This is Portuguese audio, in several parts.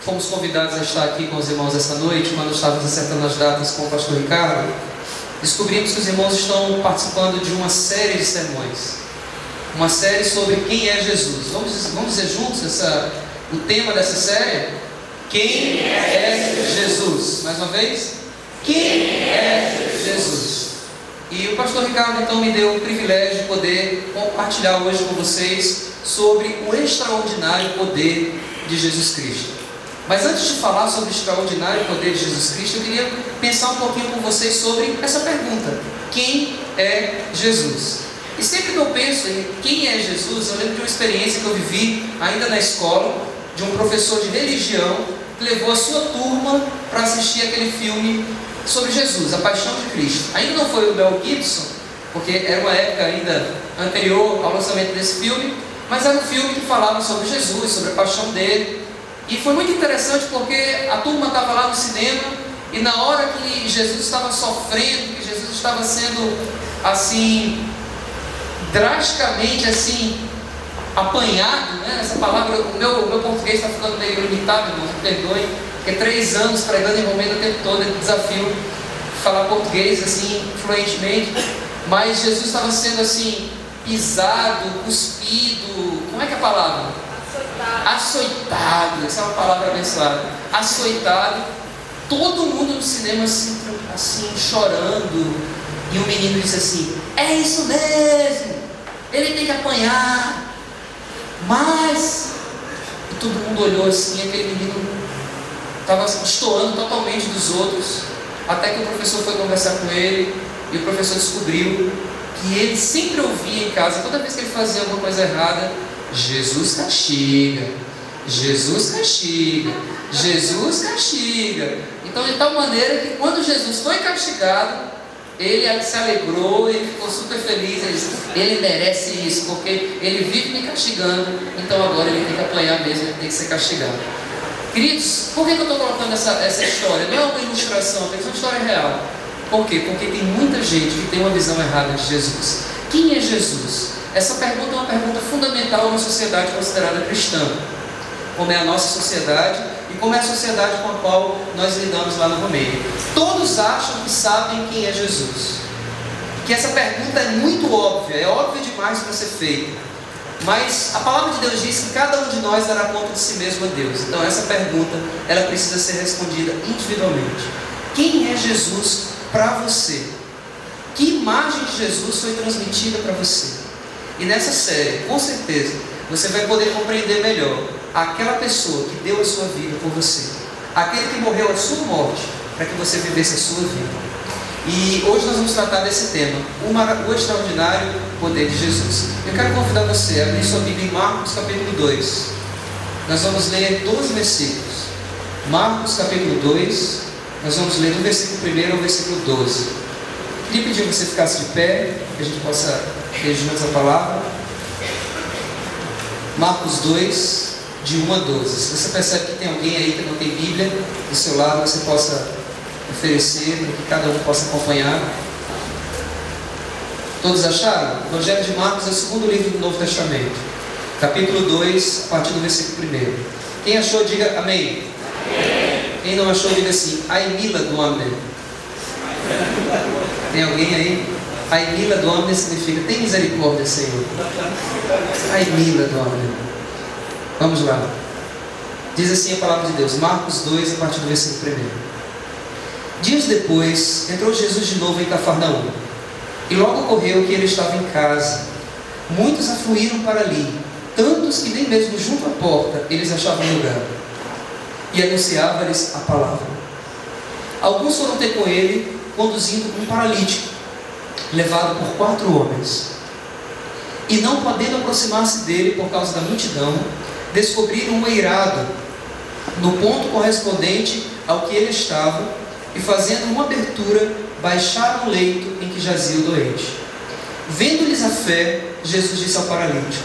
fomos convidados a estar aqui com os irmãos essa noite, quando estávamos acertando as datas com o pastor Ricardo, descobrimos que os irmãos estão participando de uma série de sermões, uma série sobre quem é Jesus. Vamos dizer juntos o tema dessa série? Quem é Jesus? Mais uma vez? Quem é Jesus? E o pastor Ricardo então me deu o privilégio de poder compartilhar hoje com vocês sobre o extraordinário poder de Jesus Cristo. Mas antes de falar sobre o extraordinário poder de Jesus Cristo, eu queria pensar um pouquinho com vocês sobre essa pergunta: quem é Jesus? E sempre que eu penso em quem é Jesus, eu lembro de uma experiência que eu vivi ainda na escola, de um professor de religião que levou a sua turma para assistir aquele filme sobre Jesus, A Paixão de Cristo. Ainda não foi o Mel Gibson, porque era uma época ainda anterior ao lançamento desse filme, mas era um filme que falava sobre Jesus, sobre a paixão dele. E foi muito interessante porque a turma estava lá no cinema e na hora que Jesus estava sofrendo, que Jesus estava sendo assim, drasticamente assim, apanhado, né? Essa palavra, o meu português está ficando meio limitado, irmãos, me perdoem, porque 3 anos pregando em Romênia o tempo todo, é um desafio falar português assim, fluentemente, mas Jesus estava sendo assim, pisado, cuspido, como é que é a palavra? Açoitado, essa é uma palavra abençoada. Açoitado, todo mundo no cinema assim chorando, e o menino disse assim: é isso mesmo, ele tem que apanhar. Mas e todo mundo olhou assim, aquele menino estava destoando totalmente dos outros, até que o professor foi conversar com ele, e o professor descobriu que ele sempre ouvia em casa, toda vez que ele fazia alguma coisa errada: Jesus castiga, Jesus castiga, Jesus castiga. Então, de tal maneira que quando Jesus foi castigado, ele se alegrou, ele ficou super feliz. Ele disse: ele merece isso, porque ele vive me castigando, então agora ele tem que apanhar mesmo, ele tem que ser castigado. Queridos, por que eu estou colocando essa história? Não é uma ilustração, é uma história real. Por quê? Porque tem muita gente que tem uma visão errada de Jesus. Quem é Jesus? Essa pergunta é uma pergunta fundamental numa sociedade considerada cristã, como é a nossa sociedade e como é a sociedade com a qual nós lidamos lá no Romênia. Todos acham que sabem quem é Jesus, que essa pergunta é muito óbvia, é óbvia demais para ser feita, mas a palavra de Deus diz que cada um de nós dará conta de si mesmo a Deus. Então essa pergunta, ela precisa ser respondida individualmente. Quem é Jesus para você? Que imagem de Jesus foi transmitida para você? E nessa série, com certeza, você vai poder compreender melhor aquela pessoa que deu a sua vida por você, aquele que morreu a sua morte para que você vivesse a sua vida. E hoje nós vamos tratar desse tema, o extraordinário poder de Jesus. Eu quero convidar você a abrir sua Bíblia em Marcos capítulo 2. Nós vamos ler 12 versículos. Marcos capítulo 2, nós vamos ler do versículo 1 ao versículo 12. Queria pedir que você ficasse de pé, que a gente possa ler juntos a palavra. Marcos 2, de 1 a 12. Se você percebe que tem alguém aí que não tem Bíblia do seu lado, você possa oferecer para que cada um possa acompanhar. Todos acharam? O Evangelho de Marcos é o segundo livro do Novo Testamento, capítulo 2, a partir do versículo 1. Quem achou, diga amém. Amém. Quem não achou, diga assim: ai mila do amém. Tem alguém aí? Ai mila do amém significa: tem misericórdia, Senhor. Ai mila do amém. Vamos lá. Diz assim a palavra de Deus, Marcos 2, a partir do versículo 1. Dias depois, entrou Jesus de novo em Cafarnaum, e logo ocorreu que ele estava em casa. Muitos afluíram para ali, tantos que nem mesmo junto à porta eles achavam lugar, e anunciava-lhes a palavra. Alguns foram ter com ele, conduzindo um paralítico, levado por 4 homens. E não podendo aproximar-se dele por causa da multidão, descobriram um eirado no ponto correspondente ao que ele estava, e fazendo uma abertura, baixaram o leito em que jazia o doente. Vendo-lhes a fé, Jesus disse ao paralítico: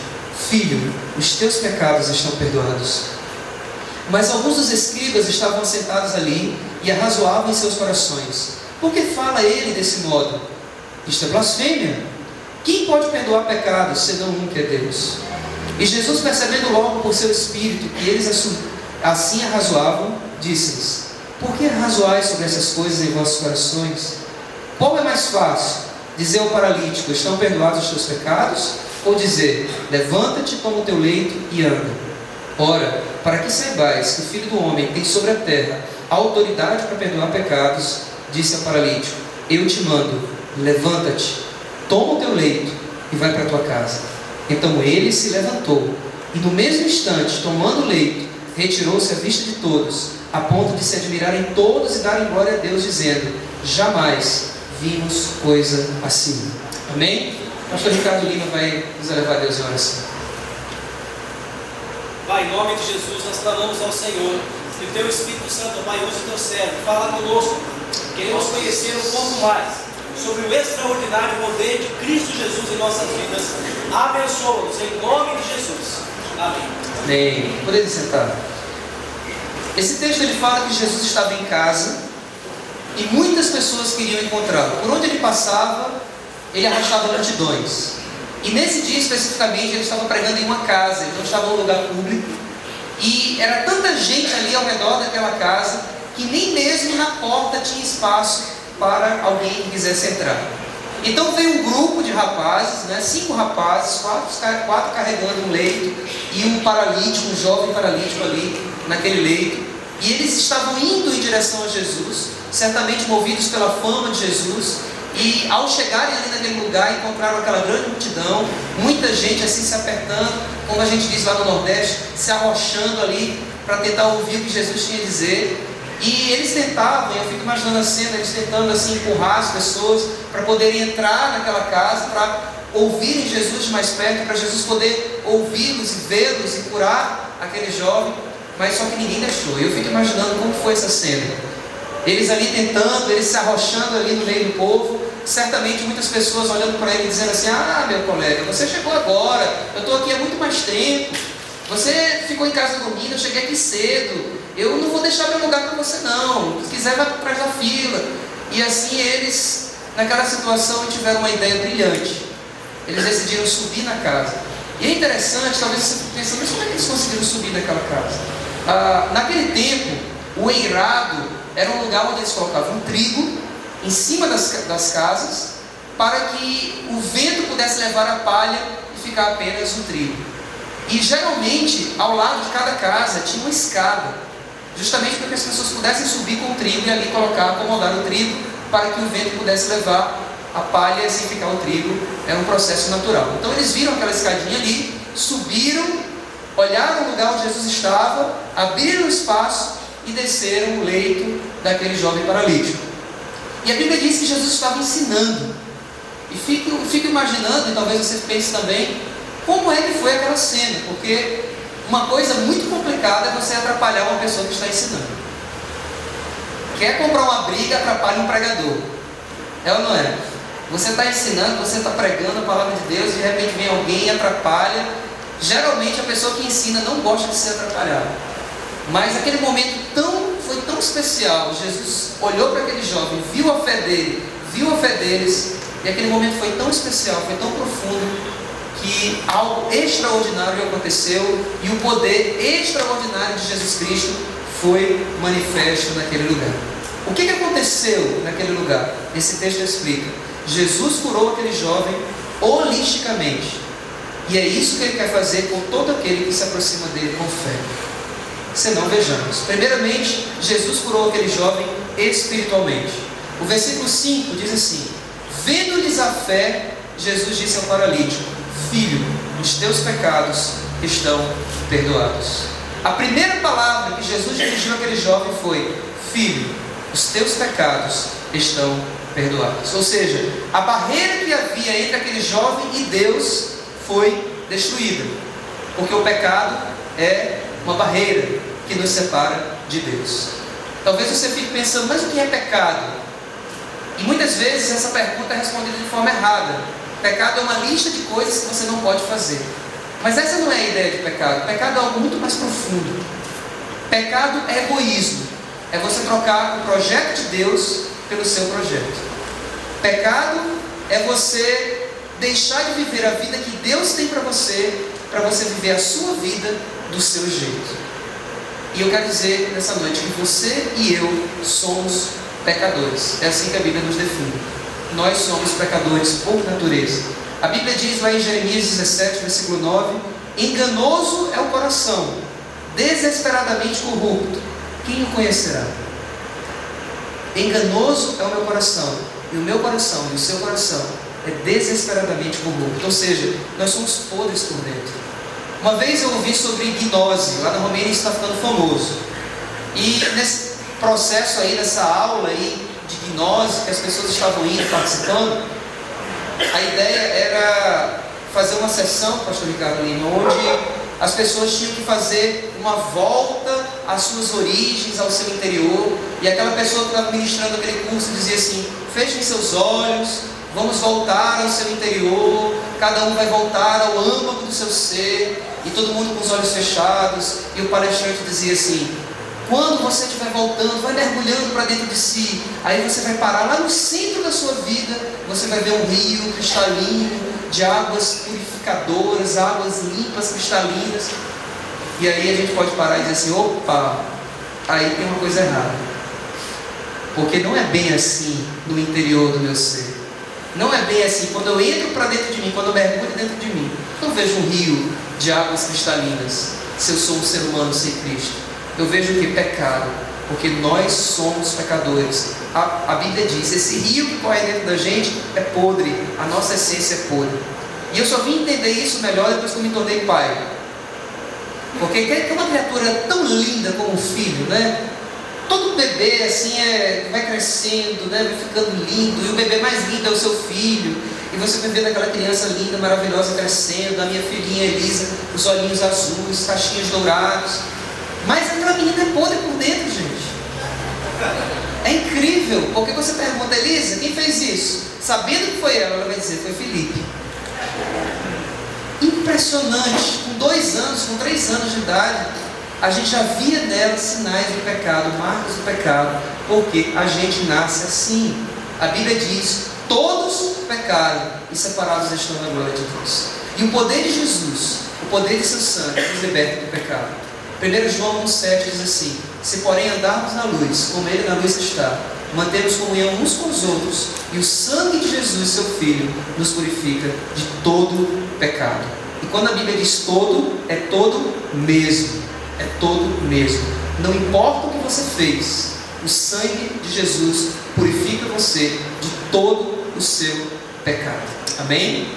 filho, os teus pecados estão perdoados. Mas alguns dos escribas estavam sentados ali e arrazoavam em seus corações: por que fala ele desse modo? Isto é blasfêmia. Quem pode perdoar pecados, senão um que é Deus? E Jesus, percebendo logo por seu espírito que eles assim arrazoavam, disse-lhes: por que arrazoais sobre essas coisas em vossos corações? Qual é mais fácil? Dizer ao paralítico: estão perdoados os teus pecados? Ou dizer: levanta-te, toma o teu leito e anda? Ora, para que saibais que o Filho do Homem tem sobre a terra a autoridade para perdoar pecados, disse ao paralítico: eu te mando, levanta-te, toma o teu leito e vai para a tua casa. Então ele se levantou e no mesmo instante, tomando o leito, retirou-se à vista de todos, a ponto de se admirarem todos e darem glória a Deus, dizendo: jamais vimos coisa assim. Amém? Pastor Ricardo Lima vai nos levar a Deus em oração. Pai, em nome de Jesus, nós clamamos ao Senhor, que o Teu Espírito Santo, Pai, use o Teu servo, fala conosco. Queremos conhecer um pouco mais sobre o extraordinário poder de Cristo Jesus em nossas vidas. Abençoa-nos em nome de Jesus. Amém. Amém. Podem sentar. Esse texto ele fala que Jesus estava em casa e muitas pessoas queriam encontrá-lo. Por onde ele passava, ele arrastava multidões. E nesse dia especificamente ele estava pregando em uma casa, ele não estava em um lugar público. E era tanta gente ali ao redor daquela casa que nem mesmo na porta tinha espaço para alguém que quisesse entrar. Então veio um grupo de rapazes, 5 rapazes, 4 carregando um leito e um paralítico, um jovem paralítico ali naquele leito. E eles estavam indo em direção a Jesus, certamente movidos pela fama de Jesus. E ao chegarem ali naquele lugar, encontraram aquela grande multidão, muita gente assim se apertando, como a gente diz lá no Nordeste, se arrochando ali para tentar ouvir o que Jesus tinha a dizer. E eles tentavam, eu fico imaginando a cena, eles tentando assim empurrar as pessoas para poderem entrar naquela casa, para ouvirem Jesus de mais perto, para Jesus poder ouvi-los e vê-los e curar aquele jovem, mas só que ninguém deixou. Eu fico imaginando como foi essa cena. Eles ali tentando, eles se arrochando ali no meio do povo, certamente muitas pessoas olhando para ele dizendo assim: ah, meu colega, você chegou agora, eu estou aqui há muito mais tempo, você ficou em casa dormindo, eu cheguei aqui cedo, eu não vou deixar meu lugar para você não, se quiser vai para trás da fila. E assim eles, naquela situação, tiveram uma ideia brilhante. Eles decidiram subir na casa. E é interessante, talvez você fique pensando: mas como é que eles conseguiram subir naquela casa? Naquele tempo, o eirado era um lugar onde eles colocavam trigo em cima das casas, para que o vento pudesse levar a palha e ficar apenas o trigo. E geralmente, ao lado de cada casa tinha uma escada, justamente para que as pessoas pudessem subir com o trigo e ali colocar, acomodar o trigo, para que o vento pudesse levar a palha e assim ficar o trigo. Era um processo natural. Então eles viram aquela escadinha ali, subiram, olharam o lugar onde Jesus estava, abriram o espaço e desceram o leito daquele jovem paralítico. E a Bíblia diz que Jesus estava ensinando. E fico imaginando, e talvez você pense também, como é que foi aquela cena. Porque uma coisa muito complicada é você atrapalhar uma pessoa que está ensinando. Quer comprar uma briga, atrapalha um pregador. É ou não é? Você está ensinando, você está pregando a palavra de Deus, e de repente vem alguém e atrapalha. Geralmente a pessoa que ensina não gosta de ser atrapalhada. Mas aquele momento foi tão especial. Jesus olhou para aquele jovem, viu a fé dele, viu a fé deles, e aquele momento foi tão especial, foi tão profundo, que algo extraordinário aconteceu, e o poder extraordinário de Jesus Cristo foi manifesto naquele lugar. O que aconteceu naquele lugar? Esse texto explica. Jesus curou aquele jovem holisticamente, e é isso que ele quer fazer com todo aquele que se aproxima dele com fé. Senão, vejamos. Primeiramente, Jesus curou aquele jovem espiritualmente. O versículo 5 diz assim: vendo-lhes a fé, Jesus disse ao paralítico: filho, os teus pecados estão perdoados. A primeira palavra que Jesus dirigiu àquele jovem foi: filho, os teus pecados estão perdoados. Ou seja, a barreira que havia entre aquele jovem e Deus foi destruída, porque o pecado é uma barreira que nos separa de Deus. Talvez você fique pensando: mas o que é pecado? E muitas vezes essa pergunta é respondida de forma errada. Pecado é uma lista de coisas que você não pode fazer. Mas essa não é a ideia de pecado. Pecado é algo muito mais profundo. Pecado é egoísmo. É você trocar o projeto de Deus pelo seu projeto. Pecado é você deixar de viver a vida que Deus tem para você viver a sua vida do seu jeito. E eu quero dizer nessa noite que você e eu somos pecadores. É assim que a Bíblia nos define. Nós somos pecadores por natureza. A Bíblia diz lá em Jeremias 17, versículo 9: enganoso é o coração, desesperadamente corrupto, quem o conhecerá? Enganoso é o meu coração, e o meu coração e o seu coração é desesperadamente corrupto. Ou seja, nós somos podres por dentro. Uma vez eu ouvi sobre gnose, lá na Romênia isso está ficando famoso. E nesse processo aí, nessa aula aí de gnose, que as pessoas estavam indo, participando, a ideia era fazer uma sessão, pastor Ricardo Lima, onde as pessoas tinham que fazer uma volta às suas origens, ao seu interior. E aquela pessoa que estava ministrando aquele curso dizia assim: fechem seus olhos, vamos voltar ao seu interior, cada um vai voltar ao âmago do seu ser, e todo mundo com os olhos fechados. E o palestrante dizia assim: quando você estiver voltando, vai mergulhando para dentro de si, aí você vai parar lá no centro da sua vida, você vai ver um rio cristalino, de águas purificadoras, águas limpas, cristalinas. E aí a gente pode parar e dizer assim: opa, aí tem uma coisa errada, porque não é bem assim no interior do meu ser. Não é bem assim. Quando eu entro para dentro de mim, quando eu mergulho dentro de mim, eu não vejo um rio de águas cristalinas, se eu sou um ser humano sem Cristo. Eu vejo o que? Pecado, porque nós somos pecadores. A Bíblia diz: esse rio que corre dentro da gente é podre, a nossa essência é podre. E eu só vim entender isso melhor depois que eu me tornei pai. Porque é uma criatura tão linda como um filho, né? Todo bebê assim vai crescendo, né? Vai ficando lindo, e o bebê mais lindo é o seu filho. E você vai vendo aquela criança linda, maravilhosa crescendo, a minha filhinha Elisa, os olhinhos azuis, cachinhos dourados. Mas aquela menina é podre por dentro, gente. É incrível, porque você pergunta: Elisa, quem fez isso? Sabendo que foi ela vai dizer: foi Felipe. Impressionante. Com 2 anos, com 3 anos de idade, a gente já via nela sinais do pecado, marcas do pecado, porque a gente nasce assim. A Bíblia diz: todos pecaram e separados estão da glória de Deus. E o poder de Jesus, o poder de seu sangue, nos liberta do pecado. 1 João 1,7 diz assim: se porém andarmos na luz, como Ele na luz está, mantemos comunhão uns com os outros, e o sangue de Jesus, seu Filho, nos purifica de todo pecado. E quando a Bíblia diz todo, é todo mesmo. É todo mesmo. Não importa o que você fez, o sangue de Jesus purifica você de todo o seu pecado. Amém?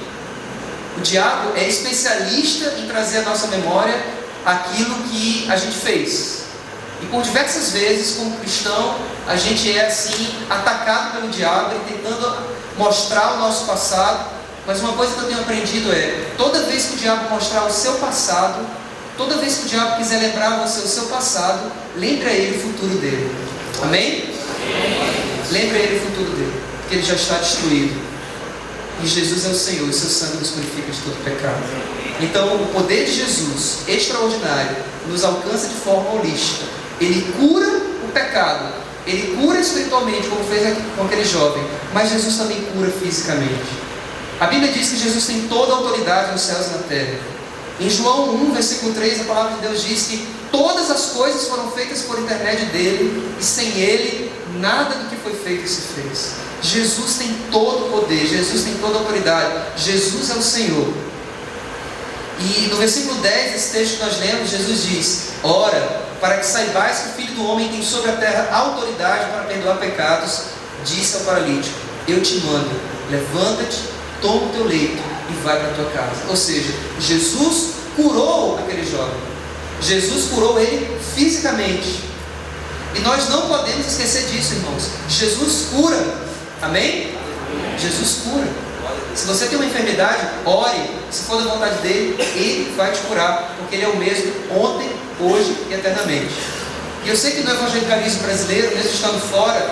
O diabo é especialista em trazer à nossa memória aquilo que a gente fez. E por diversas vezes, como cristão, a gente é assim, atacado pelo diabo, ele tentando mostrar o nosso passado. Mas uma coisa que eu tenho aprendido é: toda vez que o diabo mostrar o seu passado, toda vez que o diabo quiser lembrar você o seu passado, lembre a ele o futuro dele. Amém? Lembre a ele o futuro dele, porque ele já está destruído. E Jesus é o Senhor, e seu sangue nos purifica de todo pecado. Então o poder de Jesus, extraordinário, nos alcança de forma holística. Ele cura o pecado, ele cura espiritualmente, como fez com aquele jovem, mas Jesus também cura fisicamente. A Bíblia diz que Jesus tem toda a autoridade nos céus e na terra. Em João 1, versículo 3, a palavra de Deus diz que todas as coisas foram feitas por intermédio dele, e sem ele, nada do que foi feito se fez. Jesus tem todo o poder, Jesus tem toda a autoridade, Jesus é o Senhor. E no versículo 10 desse texto que nós lemos, Jesus diz: ora, para que saibais que o Filho do Homem tem sobre a terra autoridade para perdoar pecados, disse ao paralítico: eu te mando, levanta-te, toma o teu leito e vai para a tua casa. Ou seja, Jesus curou aquele jovem, Jesus curou ele fisicamente. E nós não podemos esquecer disso, irmãos. Jesus cura, amém? Jesus cura. Se você tem uma enfermidade, ore, se for da vontade dele, ele vai te curar, porque ele é o mesmo ontem, hoje e eternamente. E eu sei que no evangelicalismo brasileiro, mesmo estando fora,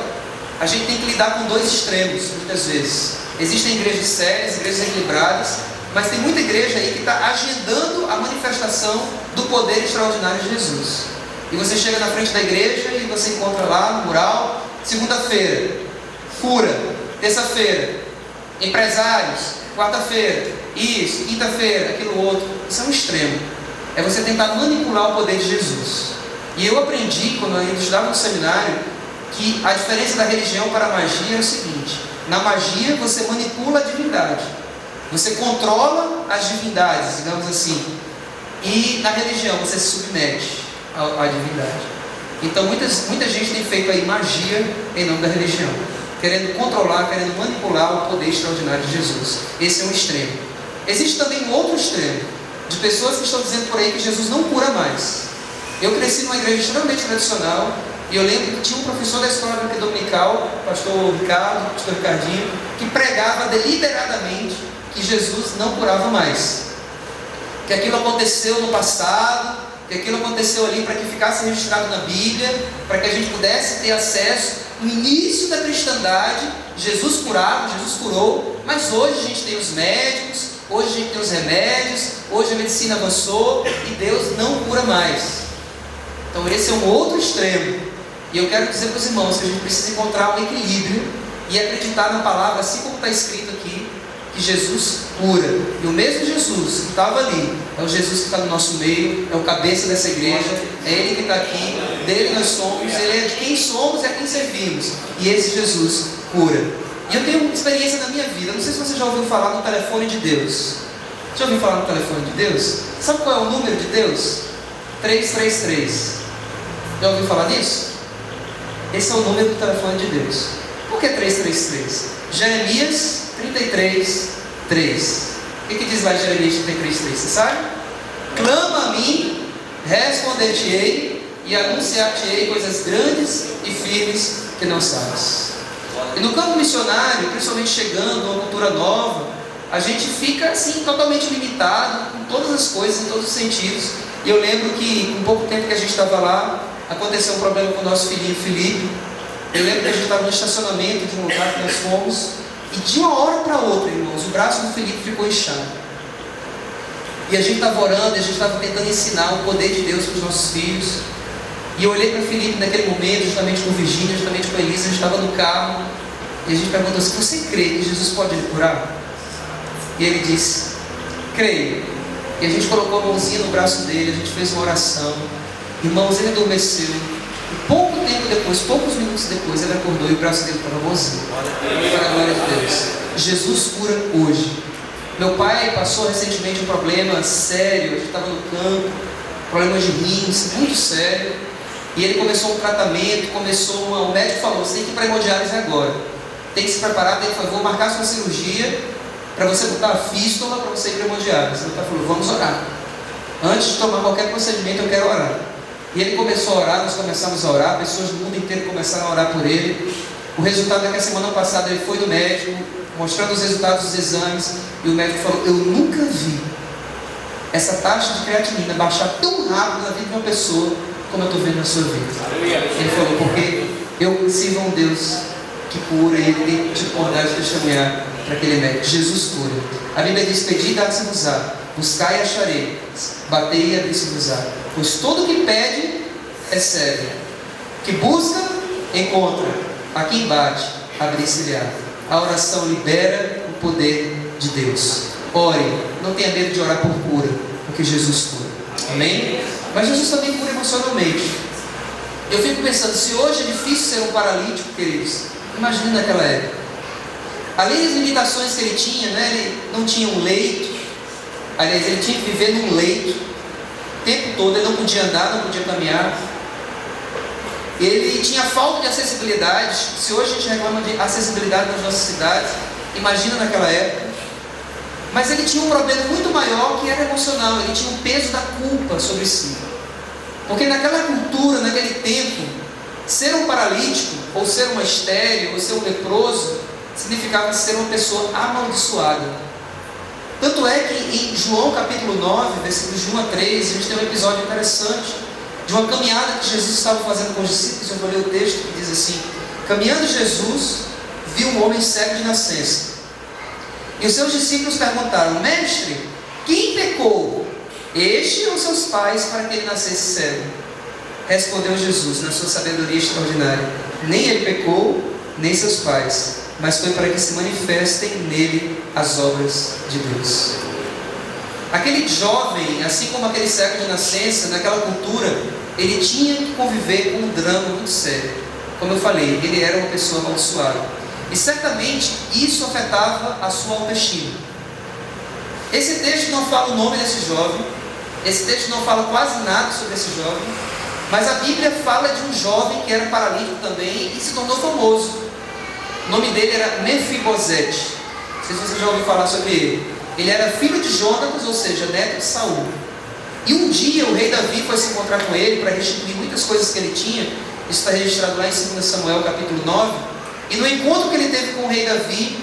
a gente tem que lidar com 2 extremos, muitas vezes. Existem igrejas sérias, igrejas equilibradas, mas tem muita igreja aí que está agendando a manifestação do poder extraordinário de Jesus. E você chega na frente da igreja e você encontra lá no mural: segunda-feira, cura; terça-feira, empresários; quarta-feira, isso; quinta-feira, aquilo outro. Isso é um extremo. É você tentar manipular o poder de Jesus. E eu aprendi, quando eu ainda estudava no seminário, que a diferença da religião para a magia é o seguinte: na magia você manipula a divindade, você controla as divindades, digamos assim, e na religião você se submete à divindade. Então muita gente tem feito aí magia em nome da religião, querendo controlar, querendo manipular o poder extraordinário de Jesus. Esse é um extremo. Existe também um outro extremo, de pessoas que estão dizendo por aí que Jesus não cura mais. Eu cresci numa igreja extremamente tradicional, e eu lembro que tinha um professor da escola bíblica dominical, pastor Ricardinho, que pregava deliberadamente que Jesus não curava mais, que aquilo aconteceu no passado, que aquilo aconteceu ali para que ficasse registrado na Bíblia, para que a gente pudesse ter acesso. No início da cristandade, Jesus curava, Jesus curou, mas hoje a gente tem os médicos, hoje a gente tem os remédios, hoje a medicina avançou e Deus não cura mais. Então esse é um outro extremo. E eu quero dizer para os irmãos que a gente precisa encontrar um equilíbrio e acreditar na palavra, assim como está escrito aqui, que Jesus cura. E o mesmo Jesus que estava ali é o Jesus que está no nosso meio, é o cabeça dessa igreja, é Ele que está aqui, dele nós somos, Ele é de quem somos e a quem servimos. E esse Jesus cura. E eu tenho uma experiência na minha vida. Não sei se você já ouviu falar no telefone de Deus. Já ouviu falar no telefone de Deus? Sabe qual é o número de Deus? 333. Já ouviu falar nisso? Esse é o número do telefone de Deus. Por que 333? Jeremias 33, 3. O que diz lá em Jeremias 33, 3? Você sabe? Clama a mim, responder-te-ei e anunciar-te-ei coisas grandes e firmes que não sabes. E no campo missionário, principalmente chegando numa cultura nova, a gente fica assim totalmente limitado com todas as coisas, em todos os sentidos. E eu lembro que com pouco tempo que a gente estava lá, aconteceu um problema com o nosso filhinho Felipe. Eu lembro que a gente estava no estacionamento de um lugar que nós fomos, e de uma hora para outra, irmãos, o braço do Felipe ficou inchado. E a gente estava orando, a gente estava tentando ensinar o poder de Deus para os nossos filhos. E eu olhei para Felipe naquele momento, justamente com Virgínia, justamente com Elisa, a gente estava no carro, e a gente perguntou assim: você crê que Jesus pode lhe curar? E ele disse: creio. E a gente colocou a mãozinha no braço dele, a gente fez uma oração. Irmãos, ele adormeceu. E pouco tempo depois, poucos minutos depois, ele acordou e o braço dele estava bonzinho. Para a glória de Deus. Jesus cura hoje. Meu pai passou recentemente um problema sério. A gente estava no campo, problema de rins, muito sério. E ele começou um tratamento, o médico falou: você tem que ir para a hemodiálise agora. Tem que se preparar, tem que, vou marcar sua cirurgia para você botar a fístula, para você ir para a hemodiálise. Meu pai falou: vamos orar. Antes de tomar qualquer procedimento, eu quero orar. E ele começou a orar, nós começamos a orar, pessoas do mundo inteiro começaram a orar por ele. O resultado é que a semana passada ele foi no médico, mostrando os resultados dos exames, e o médico falou: eu nunca vi essa taxa de creatinina baixar tão rápido na vida de uma pessoa como eu estou vendo na sua vida. Ele falou: porque eu sirvo a um Deus que cura, e ele tem tipo bondade de testemunhar para aquele médico. Jesus cura. A Bíblia diz: pedi e dá-se-vos-á, buscai e acharei, batei e abri-se-vos-á. Pois todo o que pede, recebe. Que busca, encontra. A quem bate, abrir-se-lhe-á. A oração libera o poder de Deus. Ore, não tenha medo de orar por cura, porque Jesus cura. Amém? Mas Jesus também cura emocionalmente. Eu fico pensando, se hoje é difícil ser um paralítico, queridos, imagine naquela época. Além das limitações que ele tinha, né, ele não tinha um leito. Aliás, ele tinha que viver num leito o tempo todo, ele não podia andar, não podia caminhar. Ele tinha falta de acessibilidade. Se hoje a gente reclama de acessibilidade nas nossas cidades, imagina naquela época. Mas ele tinha um problema muito maior, que era emocional. Ele tinha um peso da culpa sobre si. Porque naquela cultura, naquele tempo, ser um paralítico, ou ser uma estéril, ou ser um leproso, significava ser uma pessoa amaldiçoada. Tanto é que em João capítulo 9, versículos de 1 a 3, a gente tem um episódio interessante de uma caminhada que Jesus estava fazendo com os discípulos. Eu vou ler o texto que diz assim: caminhando Jesus, viu um homem cego de nascença. E os seus discípulos perguntaram: mestre, quem pecou, este ou seus pais, para que ele nascesse cego? Respondeu Jesus, na sua sabedoria extraordinária: nem ele pecou, nem seus pais, mas foi para que se manifestem nele as obras de Deus. Aquele jovem, assim como aquele cego de nascença, naquela cultura, ele tinha que conviver com um drama muito sério. Como eu falei, ele era uma pessoa amaldiçoada. E certamente isso afetava a sua autoestima. Esse texto não fala o nome desse jovem, esse texto não fala quase nada sobre esse jovem, mas a Bíblia fala de um jovem que era paralítico também e se tornou famoso. O nome dele era Mefibosete. Não sei se você já ouviu falar sobre ele. Ele era filho de Jonatas, ou seja, neto de Saul. E um dia o rei Davi foi se encontrar com ele para restituir muitas coisas que ele tinha. Isso está registrado lá em 2 Samuel capítulo 9. E no encontro que ele teve com o rei Davi,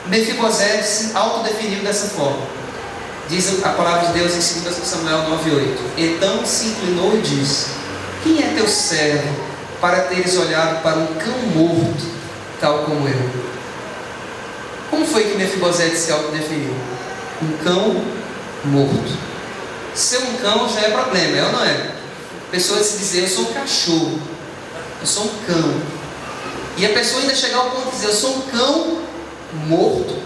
Mefibosete se autodefiniu dessa forma. Diz a palavra de Deus em 2 Samuel 9:8. Então se inclinou e disse: quem é teu servo para teres olhado para um cão morto, tal como eu? Como foi que Mefibosete se autodefiniu? Um cão morto. Ser um cão já é problema, é ou não é? Pessoas se dizer, eu sou um cachorro, eu sou um cão. E a pessoa ainda chegar ao ponto de dizer, eu sou um cão morto.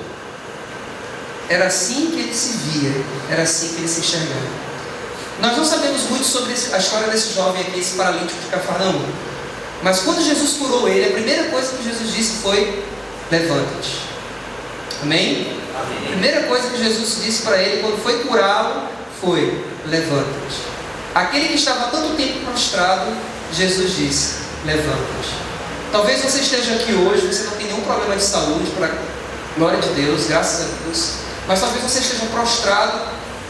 Era assim que ele se via, era assim que ele se enxergava. Nós não sabemos muito sobre a história desse jovem aqui, esse paralítico de Cafarnaum. Mas quando Jesus curou ele, a primeira coisa que Jesus disse foi: levanta-te. Amém? A primeira coisa que Jesus disse para ele quando foi curá-lo foi: levanta-te. Aquele que estava há tanto tempo prostrado, Jesus disse: levanta-te. Talvez você esteja aqui hoje, você não tem nenhum problema de saúde, para a glória de Deus, graças a Deus, mas talvez você esteja prostrado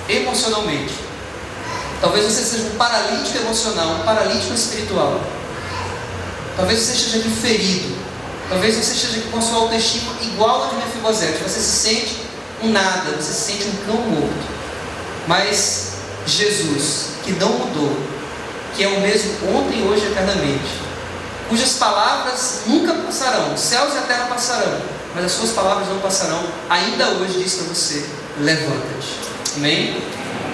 emocionalmente. Talvez você seja um paralítico emocional, um paralítico espiritual. Talvez você esteja aqui ferido. Talvez você esteja aqui com a sua autoestima igual a de Mefibosete. Você se sente um nada, você se sente um cão morto. Mas Jesus, que não mudou, que é o mesmo ontem, hoje e eternamente, cujas palavras nunca passarão, os céus e a terra passarão, mas as suas palavras não passarão, ainda hoje diz para você: levanta-te. Amém?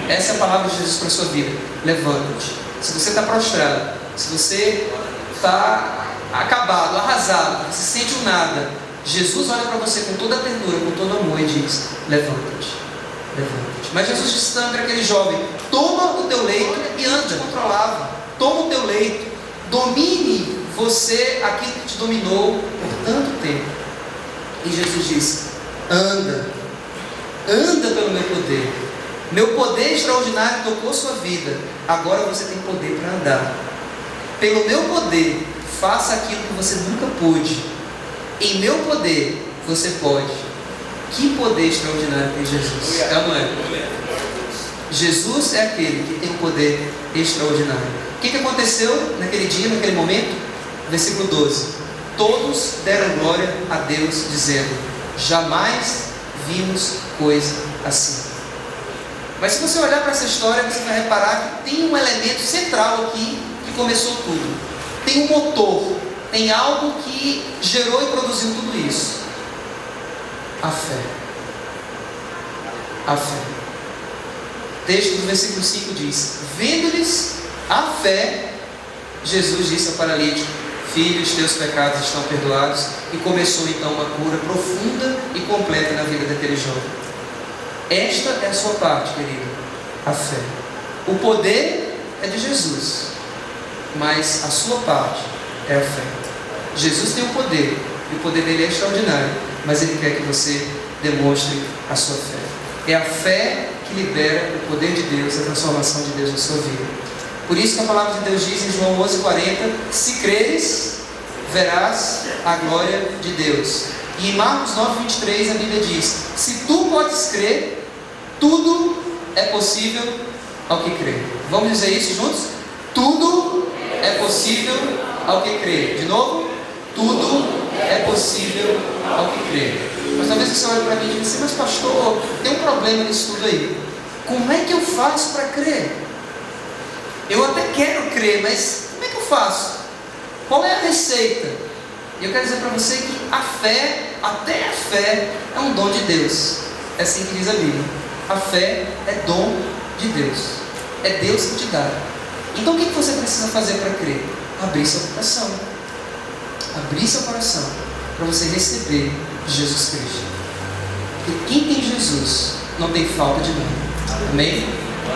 Essa é a palavra de Jesus para a sua vida: levanta-te. Se você está prostrado, se você está acabado, arrasado, você se sente um nada, Jesus olha para você com toda a ternura, com todo amor e diz: levanta-te, levanta-te. Mas Jesus disse também para aquele jovem: toma o teu leito e anda. Controlava. Toma o teu leito, domine você aquilo que te dominou por tanto tempo. E Jesus disse: anda, anda pelo meu poder. Meu poder extraordinário tocou sua vida. Agora você tem poder para andar. Pelo meu poder, faça aquilo que você nunca pôde. Em meu poder, você pode. Que poder extraordinário tem Jesus? É ou não é? Jesus é aquele que tem um poder extraordinário. O que aconteceu naquele dia, naquele momento? Versículo 12. Todos deram glória a Deus, dizendo: jamais vimos coisa assim. Mas se você olhar para essa história, você vai reparar que tem um elemento central aqui que começou tudo. Tem um motor, tem algo que gerou e produziu tudo isso. A fé. A fé. O texto do versículo 5 diz: vendo-lhes a fé, Jesus disse ao paralítico: filho, os teus pecados estão perdoados. E começou então uma cura profunda e completa na vida daquele jovem. Esta é a sua parte, querido, a fé. O poder é de Jesus, mas a sua parte é a fé. Jesus tem o poder, e o poder dele é extraordinário, mas ele quer que você demonstre a sua fé. É a fé que libera o poder de Deus, a transformação de Deus na sua vida. Por isso que a palavra de Deus diz em João 11:40: se creres, verás a glória de Deus. E em Marcos 9:23 a Bíblia diz: se tu podes crer, tudo é possível ao que crê. Vamos dizer isso juntos? Tudo é possível ao que crê. De novo? Tudo é possível ao que crê. Mas talvez você olhe para mim e diga assim: mas pastor, tem um problema nisso tudo aí. Como é que eu faço para crer? Eu até quero crer, mas como é que eu faço? Qual é a receita? E eu quero dizer para você que a fé, até a fé, é um dom de Deus. É assim que diz a Bíblia. A fé é dom de Deus. É Deus que te dá. Então o que você precisa fazer para crer? Abrir seu coração. Abrir seu coração para você receber Jesus Cristo. Porque quem tem Jesus não tem falta de nada. Amém?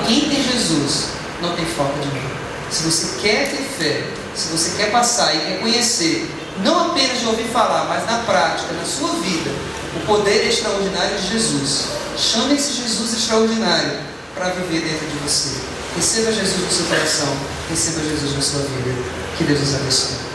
Quem tem Jesus não tem falta de nada. Se você quer ter fé, se você quer passar e quer conhecer, não apenas de ouvir falar, mas na prática, na sua vida, o poder extraordinário de Jesus, chame esse Jesus extraordinário para viver dentro de você. Receba Jesus no seu coração, receba Jesus na sua vida. Que Deus nos abençoe.